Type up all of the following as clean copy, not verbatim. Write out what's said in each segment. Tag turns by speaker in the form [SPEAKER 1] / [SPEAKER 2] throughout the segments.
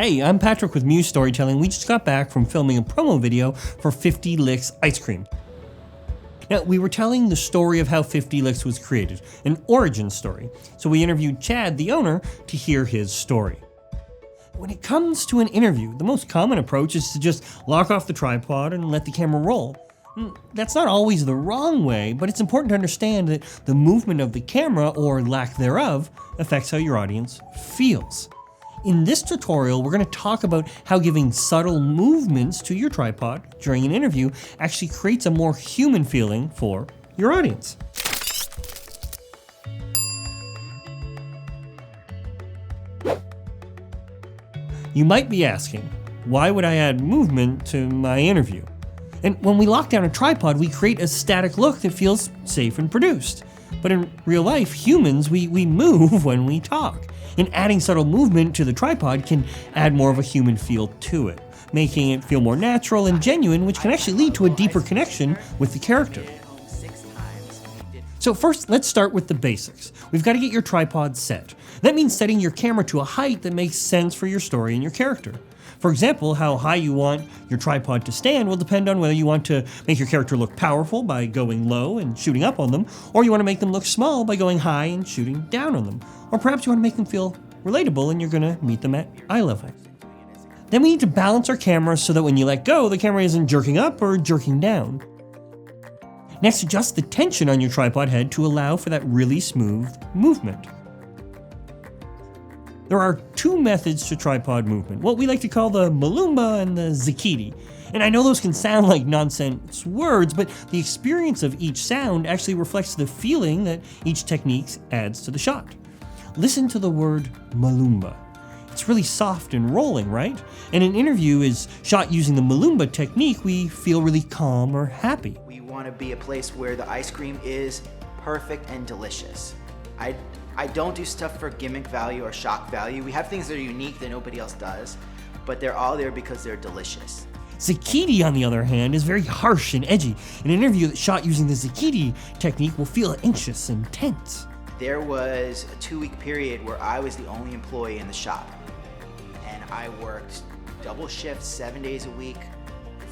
[SPEAKER 1] Hey, I'm Patrick with Muse Storytelling. We just got back from filming a promo video for 50 Licks Ice Cream. Now, we were telling the story of how 50 Licks was created, an origin story. So we interviewed Chad, the owner, to hear his story. When it comes to an interview, the most common approach is to just lock off the tripod and let the camera roll. That's not always the wrong way, but it's important to understand that the movement of the camera, or lack thereof, affects how your audience feels. In this tutorial, we're going to talk about how giving subtle movements to your tripod during an interview actually creates a more human feeling for your audience. You might be asking, why would I add movement to my interview? And when we lock down a tripod, we create a static look that feels safe and produced. But in real life, humans, we move when we talk. And adding subtle movement to the tripod can add more of a human feel to it, making it feel more natural and genuine, which can actually lead to a deeper connection with the character. So first, let's start with the basics. We've got to get your tripod set. That means setting your camera to a height that makes sense for your story and your character. For example, how high you want your tripod to stand will depend on whether you want to make your character look powerful by going low and shooting up on them, or you want to make them look small by going high and shooting down on them. Or perhaps you want to make them feel relatable and you're going to meet them at eye level. Then we need to balance our camera so that when you let go, the camera isn't jerking up or jerking down. Next, adjust the tension on your tripod head to allow for that really smooth movement. There are two methods to tripod movement, what we like to call the Mulumba and the Zucchini. And I know those can sound like nonsense words, but the experience of each sound actually reflects the feeling that each technique adds to the shot. Listen to the word Mulumba. It's really soft and rolling, right? And an interview is shot using the Mulumba technique, we feel really calm or happy.
[SPEAKER 2] We want to be a place where the ice cream is perfect and delicious. I don't do stuff for gimmick value or shock value. We have things that are unique that nobody else does, but they're all there because they're delicious.
[SPEAKER 1] Zucchini, on the other hand, is very harsh and edgy. An interview that's shot using the Zucchini technique will feel anxious and tense.
[SPEAKER 2] There was a 2-week period where I was the only employee in the shop, and I worked double shifts 7 days a week,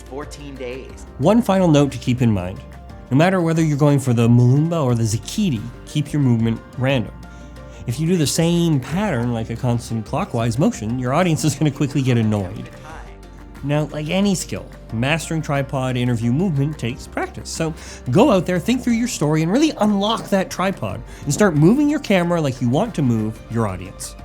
[SPEAKER 2] 14 days.
[SPEAKER 1] One final note to keep in mind. No matter whether you're going for the Mulumba or the Zucchini, keep your movement random. If you do the same pattern, like a constant clockwise motion, your audience is going to quickly get annoyed. Now, like any skill, mastering tripod interview movement takes practice. So go out there, think through your story, and really unlock that tripod and start moving your camera like you want to move your audience.